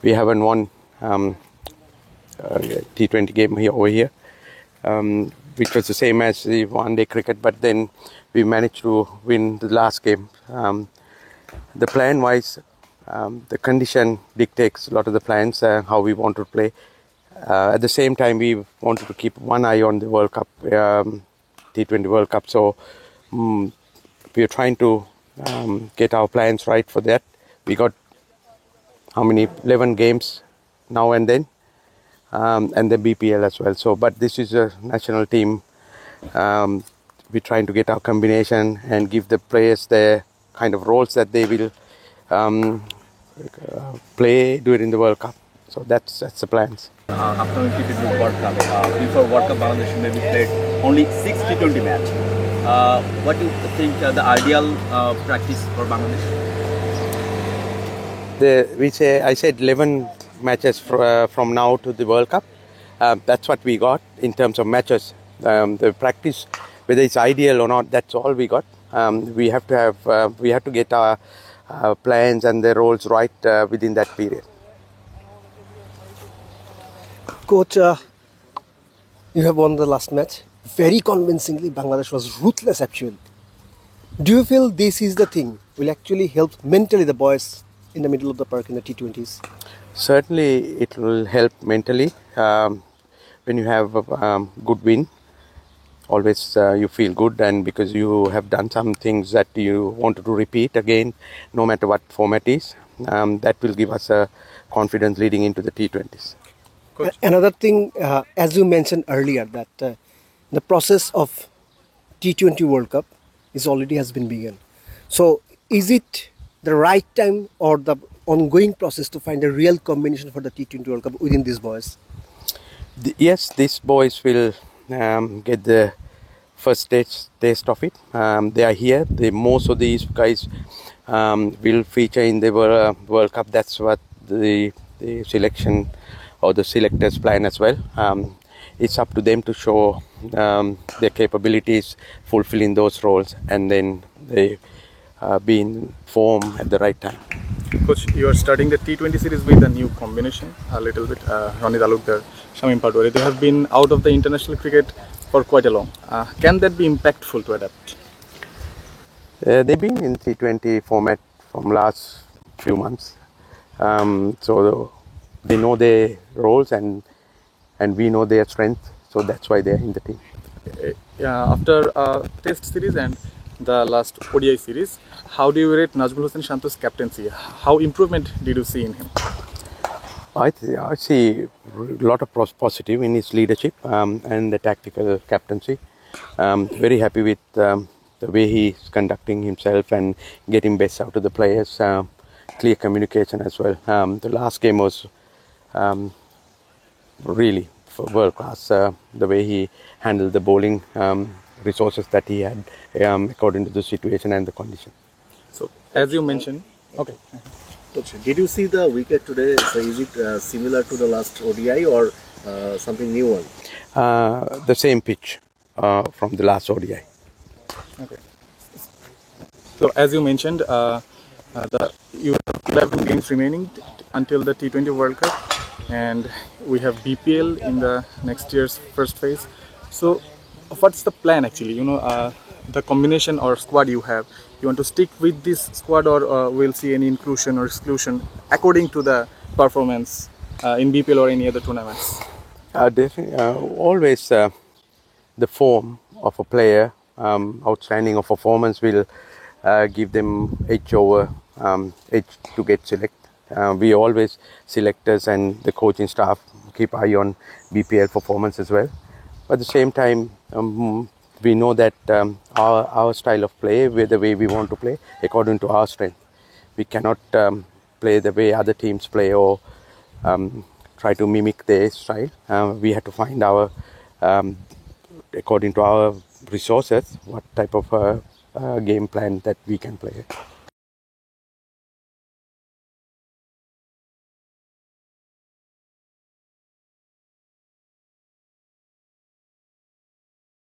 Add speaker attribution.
Speaker 1: we haven't won T20 game over here, which was the same as the one-day cricket, but then we managed to win the last game. The plan-wise, the condition dictates a lot of the plans, how we want to play. At the same time, we wanted to keep one eye on the World Cup, T20 World Cup. So we are trying to get our plans right for that. We got 11 games now and then, and the BPL as well. So, but this is a national team. We're trying to get our combination and give the players the kind of roles that they will play during the World Cup. So that's the plans.
Speaker 2: After T20 World Cup, before World Cup, Bangladesh maybe played only 6 T20 match. What do you think the ideal practice for Bangladesh?
Speaker 1: I said 11 matches from now to the World Cup. That's what we got in terms of matches. The practice, whether it's ideal or not, that's all we got. We have to get our plans and the roles right within that period.
Speaker 3: Coach, you have won the last match very convincingly. Bangladesh was ruthless actually. Do you feel this is the thing will actually help mentally the boys in the middle of the park in the T20s?
Speaker 1: Certainly it will help mentally. When you have a good win, always you feel good, and because you have done some things that you wanted to repeat again, no matter what format is, that will give us a confidence leading into the T20s.
Speaker 3: Coach. Another thing, as you mentioned earlier, that the process of T20 World Cup already has been begun. So is it the right time or the ongoing process to find a real combination for the T20 World Cup within these boys?
Speaker 1: Yes, these boys will get the first taste of it. They are here. Most of these guys will feature in the World Cup. That's what the selection or the selectors plan as well. It's up to them to show their capabilities, fulfilling those roles, and then they be in form at the right time.
Speaker 4: Coach, you are starting the T20 series with a new combination a little bit. Ronnie Talukdar, Shamim Patwari, they have been out of the international cricket for quite a long. Can that be impactful to adapt?
Speaker 1: They've been in T20 format from last few months. So they know their roles and we know their strength. So that's why they're in the team.
Speaker 4: After Test series and the last ODI series, how do you rate Najmul Hossain Shanto's captaincy? How improvement did you see in him?
Speaker 1: I see a lot of positive in his leadership and the tactical captaincy. Very happy with the way he's conducting himself and getting best out of the players. Clear communication as well. The last game was really world class. The way he handled the bowling resources that he had according to the situation and the condition.
Speaker 4: So, as you mentioned, okay.
Speaker 5: Did you see the wicket today? So is it similar to the last ODI or something new one?
Speaker 1: The same pitch from the last ODI.
Speaker 4: Okay. So as you mentioned, you have 11 games remaining until the T20 World Cup, and we have BPL in the next year's first phase. So what's the plan actually? The combination or squad you have. You want to stick with this squad, or we'll see any inclusion or exclusion according to the performance in BPL or any other tournaments?
Speaker 1: Definitely, always the form of a player, outstanding of performance will give them edge to get select. We always, selectors and the coaching staff, keep eye on BPL performance as well. But at the same time, we know that our style of play, the way we want to play, according to our strength. We cannot play the way other teams play or try to mimic their style. We have to find our, according to our resources, what type of game plan that we can play.